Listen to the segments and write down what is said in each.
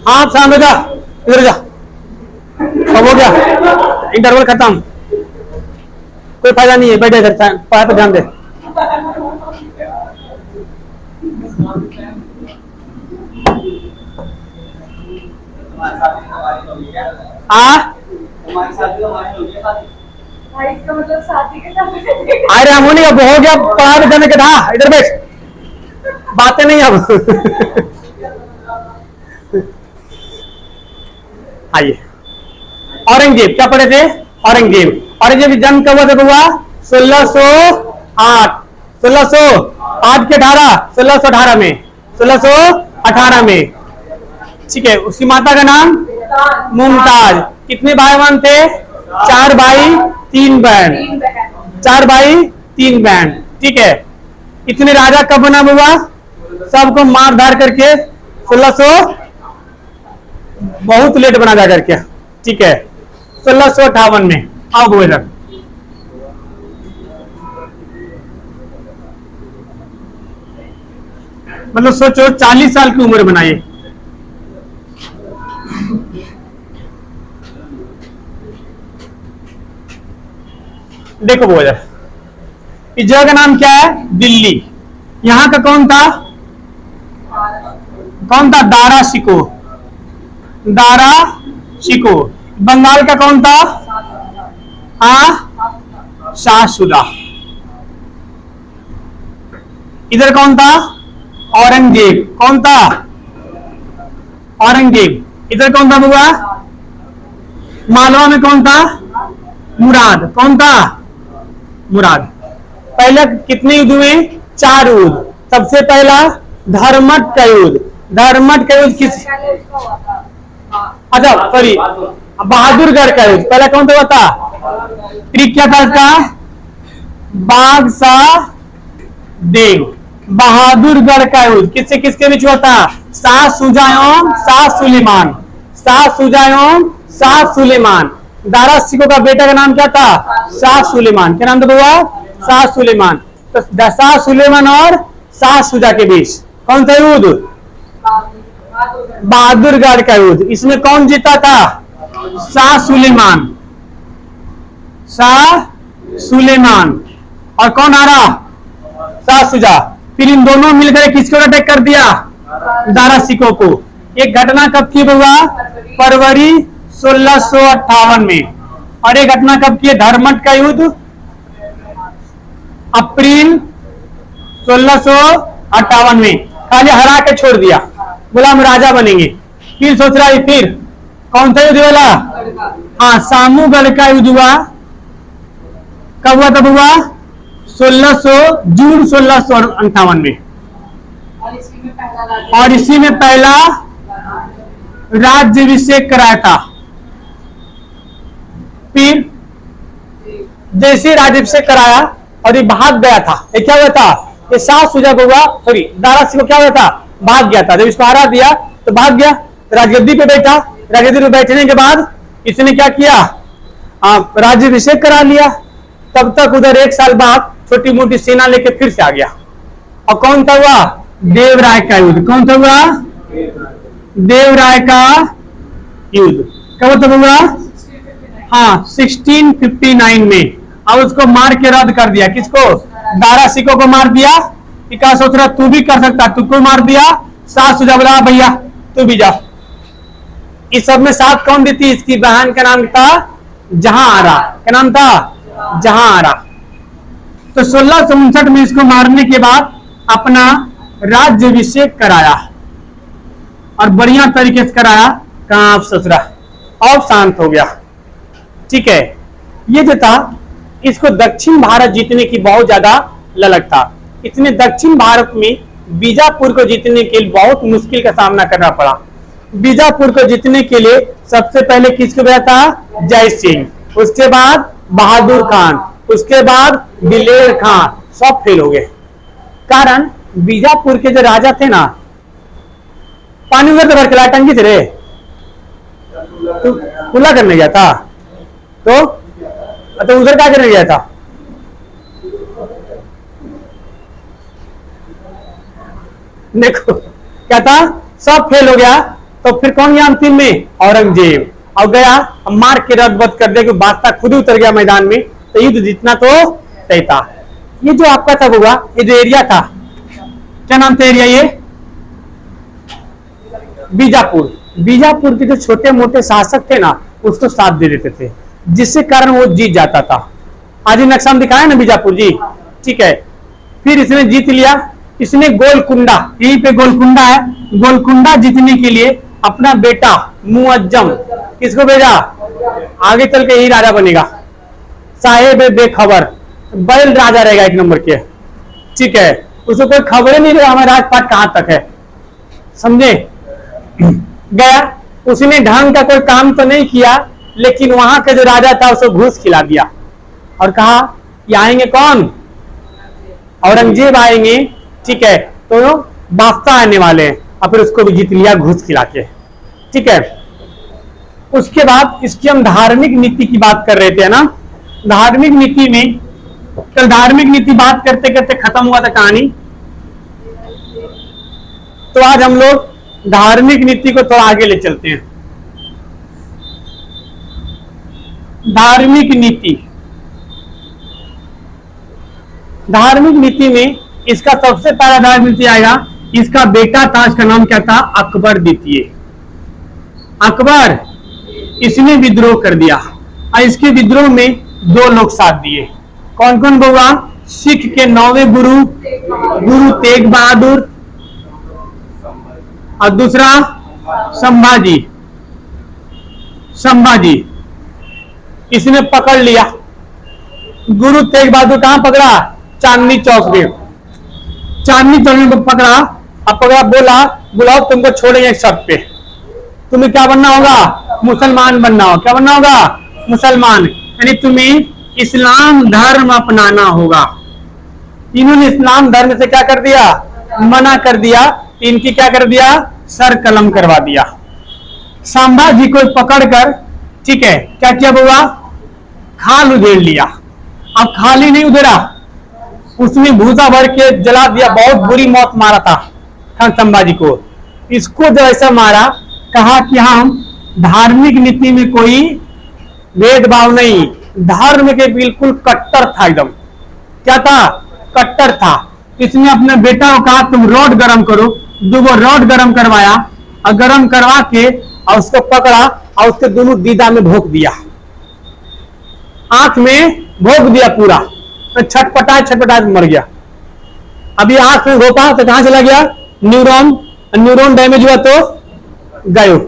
हाँ शाम जा, इधर जा। अब हो गया, इंटरवल खत्म, कोई फायदा नहीं है, बैठे इधर, पढ़ाई पर ध्यान दे। अरे हम नहीं, अब हो गया, पढ़ाई पर जाने के था, इधर बैठ, बातें नहीं अब। आइए, औरंगजेब क्या पढ़े थे? औरंगजेब जन्म कब हुआ था बुआ? 1608, 1608 के 18, 1618 में, 1618 में, ठीक है। उसकी माता का नाम मुमताज। कितने भाई बहन थे? 4 भाई 3 बहन, 4 भाई 3 बहन, ठीक है। इतने राजा कब बना बुआ? सबको मार धार करके 1600, बहुत लेट बना जा करके, ठीक है, 1658 में। आओ बुआ इधर, मतलब सोचो 40 साल की उम्र बनाई। देखो वो इधर, इस जगह का नाम क्या है? दिल्ली। यहां का कौन था? दारा शिको, दारा शिको। बंगाल का कौन था? हाँ, शाहसुदा। इधर कौन था? औरंगजेब। कौन था? औरंगजेब। इधर कौन था बुआ? मालवा में कौन था? मुराद। कौन था? मुराद। पहले कितने युद्ध हुए? 4 युद्ध। सबसे पहला धर्मट का युद्ध। धर्मट का युद्ध किस, अच्छा सॉरी, बहादुरगढ़ का युद्ध। पहला कौन सा हुआ था? ट्रिक क्या था इसका? बादशाह देव। बहादुरगढ़ का युद्ध किससे किसके बीच हुआ था? शाह शुजा एवं शाह सुलेमान। शाह शुजा एवं शाह सुलेमान। दारा शिकोह का बेटा का नाम क्या था? शाह सुलेमान। क्या नाम था बुआ? शाह सुलेमान। तो शाह सुलेमान और शाह शुजा के बीच कौन सा युद्ध? बहादुरगढ़ का युद्ध। इसमें कौन जीता था? शाह सुलेमान। शाह सुलेमान। और कौन हारा? शाह शुजा। फिर इन दोनों मिलकर किसको अटैक कर दिया? दारा शिकोह को। एक घटना कब की बुआ? फरवरी 1658 में। और एक घटना कब की? धर्मट का युद्ध अप्रैल 1658 में। खाली हरा के छोड़ दिया, बोला हम राजा बनेंगे। फिर सोच रहा है, फिर कौन सा युद्ध वाला? हाँ, सामूगढ़ का युद्ध हुआ। कब हुआ था बुआ? 1600 जून 1658 में। और इसी में पहला राज्याभिषेक कराया था। फिर जैसे राज्याभिषेक कराया और ये भाग गया था, ये क्या हुआ था? ये शाह शुजा को हुआ, सॉरी दारा शिकोह क्या हुआ था? भाग गया था। जब इसको हरा दिया तो भाग गया, राजगद्दी पे बैठा। राजगद्दी पे बैठने के बाद इसने क्या किया? राज्याभिषेक करा लिया। तब तक उधर 1 साल बाद छोटी मोटी सेना लेके फिर से आ गया। और कौन था हुआ? देवराय का युद्ध। कौन था हुआ? देवराय का युद्ध। कब हुआ? हाँ, 1659 में। अब उसको मार के रद्द कर दिया। किसको? दारा शिकोह को मार दिया। क्या सोच रहा तू भी कर सकता? तुझको मार दिया। शाह शुजा बोला भैया तू भी जा। इस सब में साथ कौन दी थी? इसकी बहन का नाम था जहांआरा। क्या नाम था? जहांआरा। तो 1659 में इसको मारने के बाद अपना राज्याभिषेक कराया और बढ़िया तरीके से कराया। कहां आप सोच रहा? और शांत हो गया, ठीक है। ये जो था, इसको दक्षिण भारत जीतने की बहुत ज्यादा ललक था। इसने दक्षिण भारत में बीजापुर को जीतने के लिए बहुत मुश्किल का सामना करना पड़ा। बीजापुर को जीतने के लिए सबसे पहले किसको भेजा था? जय सिंह। उसके बाद बहादुर खान, उसके बाद दिलेर खान, सब फेल हो गए। कारण बीजापुर के जो राजा थे ना, पानी उधर से भर के लाया टंकी से रे, तो खुला करने गया था तो उधर क्या करने गया था? देखो क्या था, सब फेल हो गया। तो फिर कौन गया अंतिम में? औरंगजेब। अब गया, अब मार के रद्द कर दिया, क्योंकि बादशाह खुद उतर गया मैदान में, तो युद्ध जीतना तो तय था। ये जो आपका था हुआ, ये जो एरिया था, क्या नाम था एरिया? ये बीजापुर। बीजापुर के जो छोटे मोटे शासक थे ना, उसको साथ दे देते थे, जिससे कारण वो जीत जाता था। आज ही नक्शा में दिखाया ना बीजापुर जी, ठीक है। फिर इसने जीत लिया, इसने गोलकुंडा, यहीं पे गोलकुंडा है, गोलकुंडा जीतने के लिए अपना बेटा मुअज्जम किसको भेजा? आगे चल के यही राजा बनेगा, साहेब बेखबर, बैल राजा रहेगा एक नंबर के, ठीक है। उसको कोई खबर ही नहीं रहेगा हमारा राजपाट कहां तक है, समझे। गया, उसने ढंग का कोई काम तो नहीं किया, लेकिन वहां का जो राजा था उसको घूस खिला दिया और कहा कि आएंगे कौन? औरंगजेब आएंगे, ठीक है, तो बादशाह आने वाले हैं, और फिर उसको भी जीत लिया घूस खिला के, ठीक है। उसके बाद इसकी हम धार्मिक नीति की बात कर रहे थे ना, धार्मिक नीति में कल धार्मिक नीति बात करते करते खत्म हुआ था कहानी, तो आज हम लोग धार्मिक नीति को थोड़ा आगे ले चलते हैं। धार्मिक नीति, धार्मिक नीति में इसका सबसे पहला धार्मिक नीति आएगा, इसका बेटा था, इसका नाम क्या था? अकबर द्वितीय। अकबर, इसने विद्रोह कर दिया, और इसके विद्रोह में दो लोग साथ दिए। कौन कौन होगा? सिख के 9वें गुरु, गुरु तेग बहादुर, और दूसरा संभाजी। संभाजी इसने पकड़ लिया। गुरु तेग बहादुर कहां पकड़ा? चांदनी चौक में, चांदनी चौक में पकड़ा। अब पकड़ा, बोला बुलाओ तुमको छोड़ेंगे शर्त पे, तुम्हें क्या बनना होगा? मुसलमान बनना होगा। क्या बनना होगा? मुसलमान, यानी तुम्हें इस्लाम धर्म अपनाना होगा। इन्होंने इस्लाम धर्म से क्या कर दिया? मना कर दिया। इनकी क्या कर दिया? सर कलम करवा दिया। संभाजी को पकड़कर, ठीक है, क्या किया बुआ? खाल उधेड़ लिया। अब खाली नहीं उधेड़ा, उसमें भूसा भर के जला दिया। बहुत बुरी मौत मारा था खान संभाजी को। इसको जब ऐसा मारा, कहा कि हम धार्मिक नीति में कोई भेदभाव नहीं, धर्म के बिल्कुल कट्टर था एकदम। क्या था? कट्टर था। इसने अपने बेटा को कहा तुम रोड गरम करो, दो रोड गरम करवाया, और गरम करवा के और उसको पकड़ा और उसके दोनों दीदा में भोंक दिया, आंख में भोंक दिया पूरा, तो छटपटा मर गया। अभी आंख में भोंका तो कहां चला गया? न्यूरॉन, न्यूरॉन डैमेज हुआ तो गयो।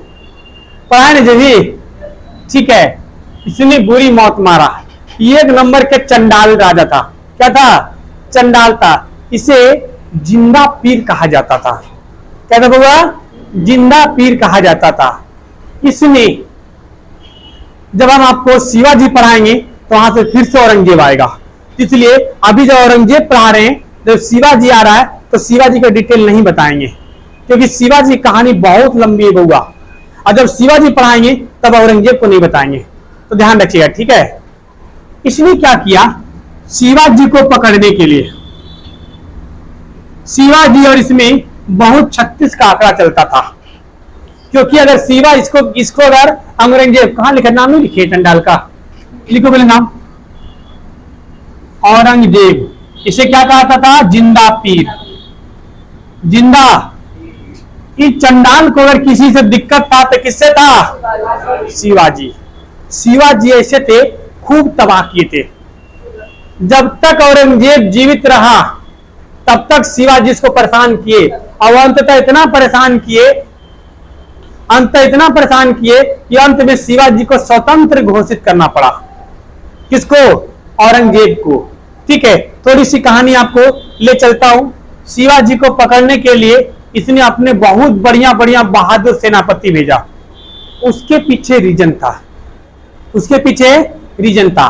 पढ़ा नहीं जी, ठीक है। इसने बुरी मौत मारा। ये एक नंबर के चंडाल राजा था। क्या था? चंडाल था। इसे जिंदा पीर कहा जाता था। क्या था बाबा? जिंदा पीर कहा जाता था। इसने, जब हम आपको शिवाजी पढ़ाएंगे तो वहां से फिर से औरंगजेब आएगा, इसलिए अभी जब औरंगजेब पढ़ा रहे हैं, जब शिवाजी आ रहा है तो शिवाजी का डिटेल नहीं बताएंगे, क्योंकि शिवाजी कहानी बहुत लंबी है बउआ, और जब शिवाजी पढ़ाएंगे तब औरंगजेब को नहीं बताएंगे, तो ध्यान रखिएगा, ठीक है। इसने क्या किया? शिवाजी को पकड़ने के लिए, शिवाजी और इसमें बहुत 36 का आंकड़ा चलता था, क्योंकि अगर शिवा इसको अगर औरंगजेब, कहां लिखा? नाम नहीं लिखे चंडाल का, लिखो पहले नाम। औरंगजेब, इसे क्या कहा था? जिंदा पीर, जिंदा। इस चंडाल को अगर किसी से दिक्कत था तो किससे था? शिवाजी। शिवाजी ऐसे थे, खूब तबाह किए थे। जब तक औरंगजेब जीवित रहा तब तक शिवाजी इसको परेशान किए, और अंततः इतना परेशान किए, कि अंत में शिवाजी को स्वतंत्र घोषित करना पड़ा। किसको? औरंगजेब को, ठीक है। थोड़ी सी कहानी आपको ले चलता हूं। शिवाजी को पकड़ने के लिए इसने अपने बहुत बढ़िया बढ़िया बहादुर सेनापति भेजा। उसके पीछे रीजन था, उसके पीछे रीजन था।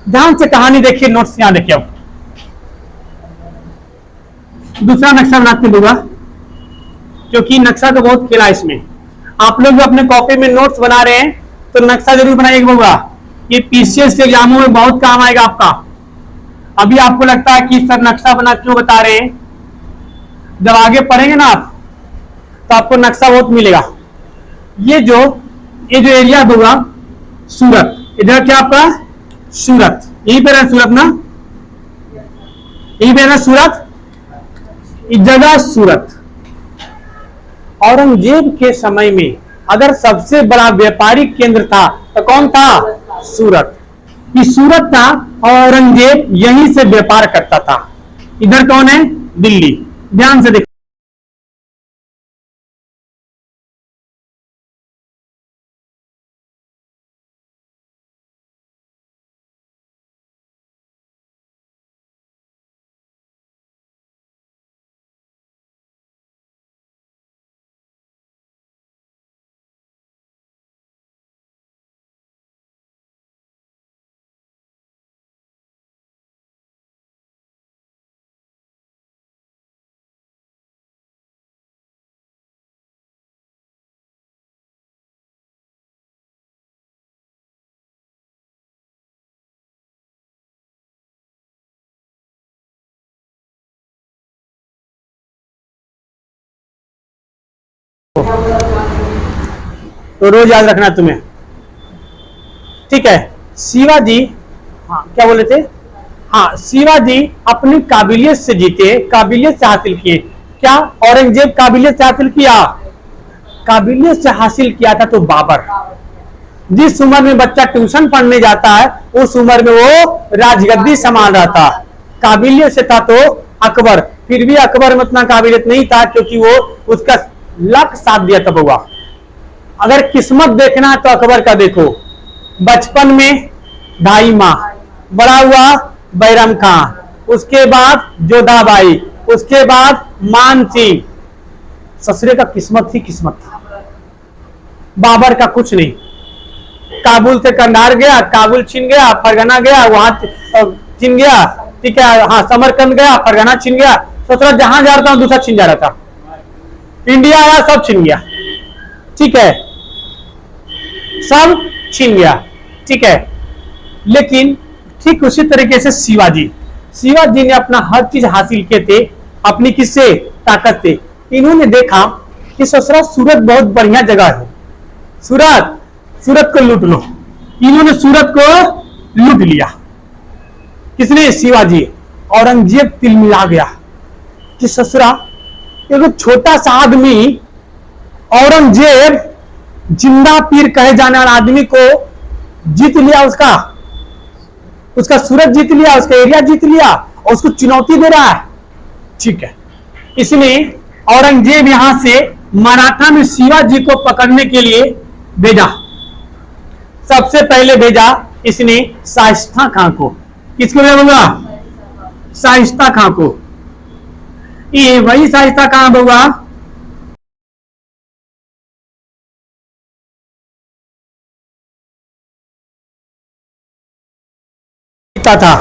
ध्यान से कहानी देखिए, नोट्स यहां देखिए। अब दूसरा नक्शा बनाते होगा, क्योंकि नक्शा तो बहुत खेला इसमें। आप लोग भी अपने कॉपी में नोट्स बना रहे हैं तो नक्शा जरूर बनाइएगा होगा, ये पीसीएस के एग्जामों में बहुत काम आएगा आपका। अभी आपको लगता है कि सर नक्शा बना क्यों बता रहे हैं, जब आगे पढ़ेंगे ना आप तो आपको नक्शा बहुत मिलेगा। ये जो एरिया होगा सूरत, इधर क्या आपका सूरत, यही पे है सूरत ना, यही पे है ना सूरत, इस जगह सूरत। औरंगजेब के समय में अगर सबसे बड़ा व्यापारिक केंद्र था तो कौन था? सूरत। ये सूरत था, औरंगजेब यहीं से व्यापार करता था। इधर कौन है? दिल्ली। ध्यान से देखो, तो रोज याद रखना तुम्हें, ठीक है। शिवाजी, हाँ क्या बोले थे? हाँ, शिवाजी अपनी काबिलियत से जीते, काबिलियत से हासिल किए। क्या औरंगजेब काबिलियत से हासिल किया? काबिलियत से हासिल किया था तो बाबर। जिस उम्र में बच्चा ट्यूशन पढ़ने जाता है उस उम्र में वो राजगद्दी संभाल रहा था। काबिलियत से था तो अकबर, फिर भी अकबर में उतना काबिलियत नहीं था क्योंकि वो उसका लक साथ दिया तब हुआ। अगर किस्मत देखना है तो अकबर का देखो, बचपन में 2.5 माह, बड़ा हुआ बैरम खां, उसके बाद जोधाबाई, उसके बाद मान सिंह। ससुरे का किस्मत ही किस्मत था। बाबर का कुछ नहीं, काबुल से कंधार गया, काबुल छीन गया, फरगना गया, वहां छीन गया, ठीक है, हाँ समरकंद गया, फरगना छीन गया। सोच रहा जहां जा रहा था दूसरा छीन जा रहा था। इंडिया आया, सब छीन गया, ठीक है, सब छीन गया, ठीक है। लेकिन ठीक उसी तरीके से शिवाजी, शिवाजी ने अपना हर चीज हासिल किए थे अपनी किससे? ताकत से। इन्होंने देखा कि ससुरा सूरत बहुत बढ़िया जगह है, सूरत, सूरत को लूट लो। इन्होंने सूरत को लूट लिया। किसने? शिवाजी। औरंगजेब तिलमिला गया कि ससुरा एक छोटा सा आदमी, औरंगजेब जिंदा पीर कहे जाने वाला आदमी को जीत लिया, उसका उसका सूरत जीत लिया, उसका एरिया जीत लिया और उसको चुनौती दे रहा है, ठीक है। इसलिए औरंगजेब यहां से मराठा में शिवाजी को पकड़ने के लिए भेजा। सबसे पहले भेजा इसने शाइस्ता खां को। किसको भेजा? शाइस्ता खां को। ये वही शाइस्ता खां होगा था,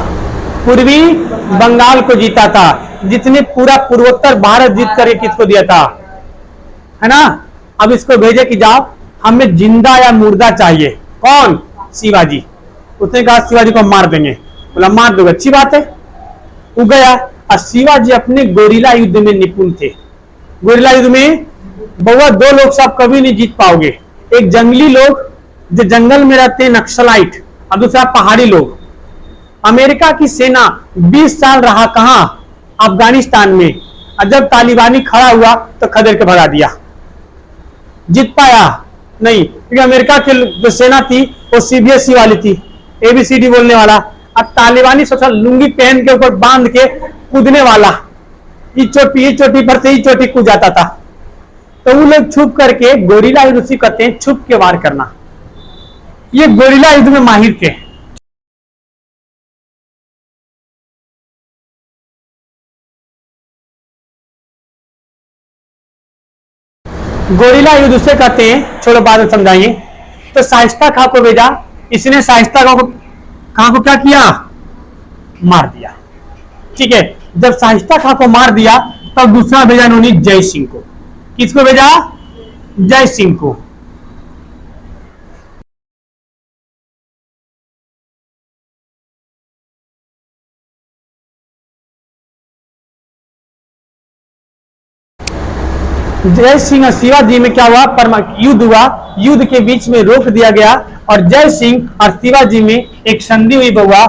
पूर्वी बंगाल को जीता था, जिसने पूरा पूर्वोत्तर भारत जीत कर किसको दिया था, है ना। अब इसको भेजे कि जाओ हमें जिंदा या मुर्दा चाहिए। कौन? शिवाजी। उसने कहा शिवाजी को मार देंगे। बोला मार दो, अच्छी बात है। वो गया और शिवाजी अपने गोरिल्ला युद्ध में निपुण थे। गोरिल्ला युद्ध में बउआ दो लोग से आप कभी नहीं जीत पाओगे। एक जंगली लोग जो जंगल में रहते हैं नक्सलाइट, और दूसरा पहाड़ी लोग। अमेरिका की सेना 20 साल रहा कहां? अफगानिस्तान में। और जब तालिबानी खड़ा हुआ तो खदेड़ के भगा दिया। जीत पाया नहीं, क्योंकि अमेरिका की जो सेना थी वो सीबीएसई वाली थी, एबीसीडी बोलने वाला। अब तालिबानी सोचा लुंगी पहन के ऊपर बांध के कूदने वाला, इस चोटी पर से ही चोटी कूद जाता था। तो वो लोग छुप करके, गोरिल्ला युद्ध उसी कहते हैं, छुप के वार करना। ये गोरिल्ला युद्ध में माहिर थे। गोरिल्ला युद्ध उसे कहते हैं, छोड़ो बाद में समझाएंगे। तो शाइस्ता खां को भेजा, इसने शाइस्ता खां को क्या किया? मार दिया, ठीक है। जब शाइस्ता खां को मार दिया तब दूसरा भेजा इन्होंने जय सिंह को। किसको भेजा? जय सिंह को। जय सिंह और शिवाजी में क्या हुआ, युद्ध हुआ, युद्ध के बीच में रोक दिया गया और जय सिंह और शिवाजी में एक संधि हुई बउआ।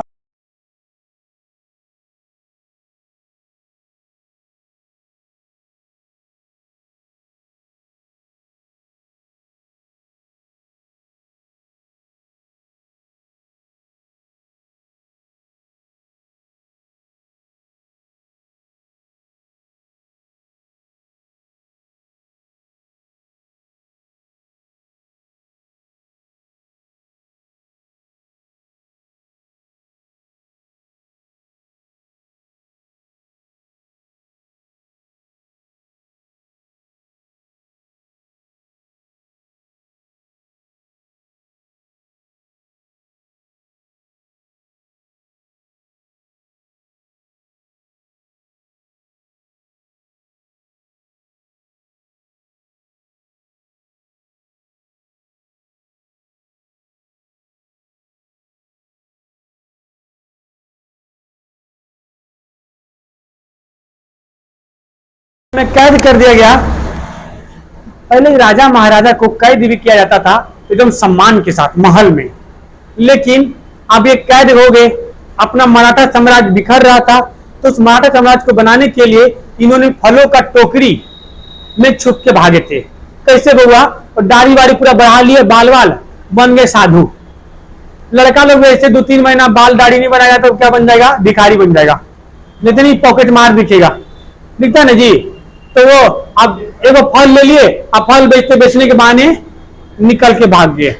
में कैद कर दिया गया। पहले राजा महाराजा को कैद भी किया जाता था एकदम सम्मान के साथ महल में, लेकिन अब ये कैद हो गए। अपना मराठा साम्राज्य बिखर रहा था, तो उस मराठा साम्राज्य को बनाने के लिए इन्होंने फलों का टोकरी में छुप के भागे थे। कैसे हुआ, और दाढ़ी वाड़ी पूरा बढ़ा लिए, बाल वाल बन गए साधु। लड़का लोग ऐसे 2-3 महीना बाल दाढ़ी नहीं बनाया तो क्या बन जाएगा, भिखारी बन जाएगा, नहीं पॉकेट मार दिखेगा, दिखता ना जी। तो वो अब एक फल ले लिए, अब फल बेचने के बहाने निकल के भाग गए।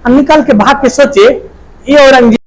निकल के भाग के सोचे ये औरंगजेब